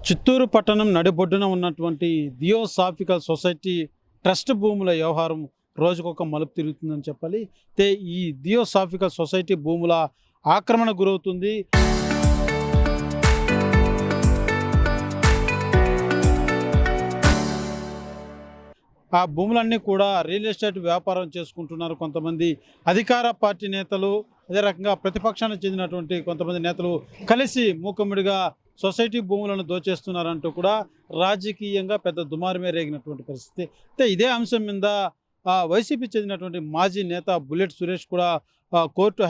చిత్తూరు పట్టణం నడిబొడ్డున ఉన్నటువంటి థియోసాఫికల్ సొసైటీ ట్రస్ట్ భూముల వ్యవహారం రోజుకొక మలుపు తిరుగుతుందని చెప్పాలి. అయితే ఈ థియోసాఫికల్ సొసైటీ భూముల ఆక్రమణ గురవుతుంది. ఆ భూములన్నీ కూడా రియల్ ఎస్టేట్ వ్యాపారం చేసుకుంటున్నారు కొంతమంది అధికార పార్టీ నేతలు, అదే రకంగా ప్రతిపక్షానికి చెందినటువంటి కొంతమంది నేతలు కలిసి మూకుమ్మడిగా సొసైటీ భూములను దోచేస్తున్నారంటూ కూడా రాజకీయంగా పెద్ద దుమారమే రేగినటువంటి పరిస్థితి. అయితే ఇదే అంశం మీద వైసీపీ చెందినటువంటి మాజీ నేత బుల్లెట్ సురేష్ కూడా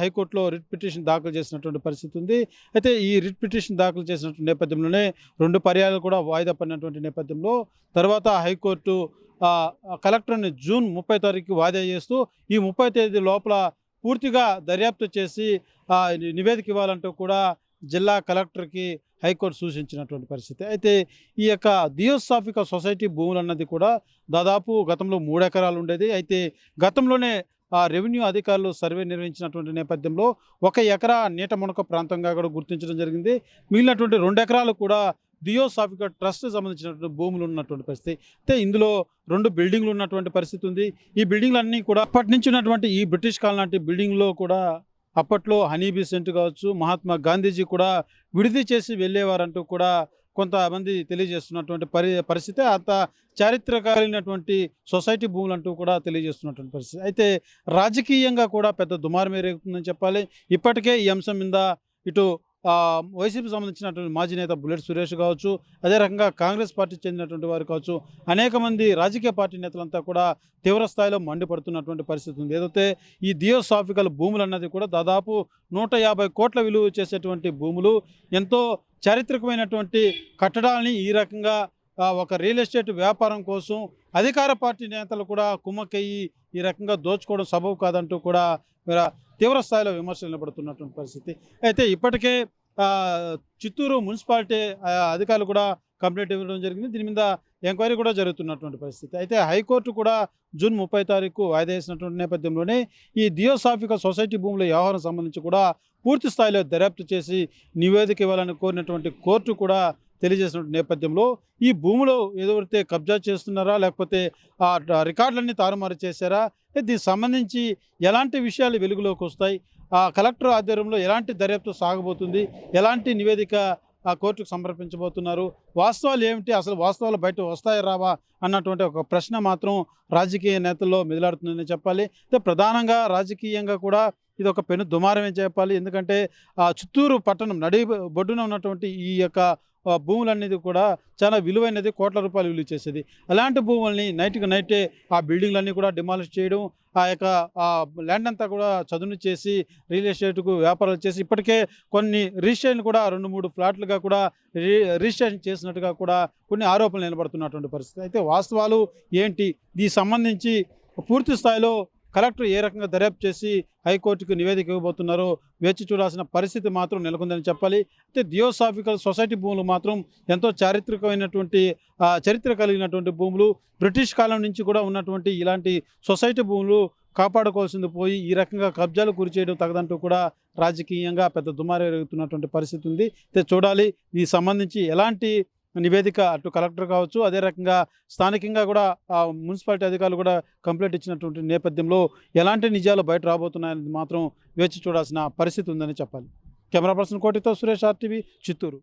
హైకోర్టులో రిట్ పిటిషన్ దాఖలు చేసినటువంటి పరిస్థితి ఉంది. అయితే ఈ రిట్ పిటిషన్ దాఖలు చేసినటువంటి నేపథ్యంలోనే 2 పర్యాలు కూడా వాయిదా పడినటువంటి నేపథ్యంలో తర్వాత హైకోర్టు కలెక్టర్ని జూన్ 30 తారీఖు వాయిదా చేస్తూ ఈ 30 తేదీ లోపల పూర్తిగా దర్యాప్తు చేసి నివేదిక ఇవ్వాలంటూ కూడా జిల్లా కలెక్టర్కి హైకోర్టు సూచించినటువంటి పరిస్థితి. అయితే ఈ యొక్క థియోసాఫికల్ సొసైటీ భూములు అన్నది కూడా దాదాపు గతంలో 3 ఎకరాలు ఉండేది. అయితే గతంలోనే రెవెన్యూ అధికారులు సర్వే నిర్వహించినటువంటి నేపథ్యంలో 1 ఎకరా నీట మునక ప్రాంతంగా కూడా గుర్తించడం జరిగింది. మిగిలినటువంటి 2 ఎకరాలు కూడా థియోసాఫికల్ ట్రస్ట్ సంబంధించినటువంటి భూములు ఉన్నటువంటి పరిస్థితి. అయితే ఇందులో 2 బిల్డింగ్లు ఉన్నటువంటి పరిస్థితి ఉంది. ఈ బిల్డింగ్లన్నీ కూడా అప్పటి నుంచి ఉన్నటువంటి ఈ బ్రిటిష్ కాలం లాంటి బిల్డింగ్లో కూడా అప్పట్లో హనీబీ సెంట్ కావచ్చు, మహాత్మా గాంధీజీ కూడా విడిది చేసి వెళ్ళేవారంటూ కూడా కొంతమంది తెలియజేస్తున్నటువంటి పరిస్థితి. అంత చారిత్రకాలైనటువంటి సొసైటీ భూములు అంటూ కూడా తెలియజేస్తున్నటువంటి పరిస్థితి. అయితే రాజకీయంగా కూడా పెద్ద దుమారమే రేగుతుందని చెప్పాలి. ఇప్పటికే ఈ అంశం మీద ఇటు వైసీపీ సంబంధించినటువంటి మాజీ నేత బుల్లెట్ సురేష్ కావచ్చు, అదే రకంగా కాంగ్రెస్ పార్టీ చెందినటువంటి వారు కావచ్చు, అనేక మంది రాజకీయ పార్టీ నేతలంతా కూడా తీవ్ర స్థాయిలో మండిపడుతున్నటువంటి పరిస్థితి ఉంది. ఏదైతే ఈ థియోసాఫికల్ భూములు అన్నది కూడా దాదాపు 150 కోట్ల విలువ చేసేటువంటి భూములు, ఎంతో చారిత్రకమైనటువంటి కట్టడాలని ఈ రకంగా ఒక రియల్ ఎస్టేట్ వ్యాపారం కోసం అధికార పార్టీ నేతలు కూడా కుమ్మక్కయ్యి ఈ రకంగా దోచుకోవడం సబబు కాదంటూ కూడా తీవ్ర స్థాయిలో విమర్శలు నిలబడుతున్నటువంటి పరిస్థితి. అయితే ఇప్పటికే చిత్తూరు మున్సిపాలిటీ అధికారులు కూడా కంప్లైంట్ ఇవ్వడం జరిగింది. దీని మీద ఎంక్వైరీ కూడా జరుగుతున్నటువంటి పరిస్థితి. అయితే హైకోర్టు కూడా జూన్ 30 తారీఖు వాయిదా వేసినటువంటి నేపథ్యంలోనే ఈ థియోసాఫికల్ సొసైటీ భూముల వ్యవహారం సంబంధించి కూడా పూర్తి స్థాయిలో దర్యాప్తు చేసి నివేదిక ఇవ్వాలని కోరినటువంటి కోర్టు కూడా తెలియజేసిన నేపథ్యంలో ఈ భూములు ఏదైతే కబ్జా చేస్తున్నారా, లేకపోతే ఆ రికార్డులన్నీ తారుమారు చేశారా, దీనికి సంబంధించి ఎలాంటి విషయాలు వెలుగులోకి వస్తాయి, కలెక్టర్ ఆధ్వర్యంలో ఎలాంటి దర్యాప్తు సాగబోతుంది, ఎలాంటి నివేదిక కోర్టుకు సమర్పించబోతున్నారు, వాస్తవాలు ఏమిటి, అసలు వాస్తవాలు బయట వస్తాయి రావా అన్నటువంటి ఒక ప్రశ్న మాత్రం రాజకీయ నేతల్లో మెదిలాడుతుందని చెప్పాలి. అయితే ప్రధానంగా రాజకీయంగా కూడా ఇది ఒక పెను దుమారమే చెప్పాలి. ఎందుకంటే చిత్తూరు పట్టణం బొడ్డున ఉన్నటువంటి ఈ యొక్క భూములనేది కూడా చాలా విలువైనది, కోట్ల రూపాయలు విలువ చేసేది. అలాంటి భూముల్ని నైట్కి నైటే ఆ బిల్డింగ్లన్నీ కూడా డిమాలిష్ చేయడం, ఆ యొక్క ల్యాండ్ అంతా కూడా చదును చేసి రియల్ ఎస్టేట్కు వ్యాపారాలు చేసి ఇప్పటికే కొన్ని రిజిస్ట్రేషన్ కూడా 2-3 ఫ్లాట్లుగా కూడా రిజిస్ట్రేషన్ చేసినట్టుగా కూడా కొన్ని ఆరోపణలు నిలబడుతున్నటువంటి పరిస్థితి. అయితే వాస్తవాలు ఏంటి, దీనికి సంబంధించి పూర్తి స్థాయిలో కలెక్టర్ ఏ రకంగా దర్యాప్తు చేసి హైకోర్టుకు నివేదిక ఇవ్వబోతున్నారో వేచి చూడాల్సిన పరిస్థితి మాత్రం నెలకొందని చెప్పాలి. అయితే థియోసాఫికల్ సొసైటీ భూములు మాత్రం ఎంతో చారిత్రకమైనటువంటి చరిత్ర కలిగినటువంటి భూములు, బ్రిటిష్ కాలం నుంచి కూడా ఉన్నటువంటి ఇలాంటి సొసైటీ భూములు కాపాడుకోవాల్సింది పోయి ఈ రకంగా కబ్జాలు గురి చేయడం తగదంటూ కూడా రాజకీయంగా పెద్ద దుమారం జరుగుతున్నటువంటి పరిస్థితి ఉంది. అయితే చూడాలి దీనికి సంబంధించి ఎలాంటి నివేదిక అటు కలెక్టర్ కావచ్చు, అదే రకంగా స్థానికంగా కూడా మున్సిపాలిటీ అధికారులు కూడా కంప్లైంట్ ఇచ్చినటువంటి నేపథ్యంలో ఎలాంటి నిజాలు బయట రాబోతున్నాయనేది మాత్రం వేచి చూడాల్సిన పరిస్థితి ఉందని చెప్పాలి. కెమెరా పర్సన్ కోటితో సురేష్, RTV, చిత్తూరు.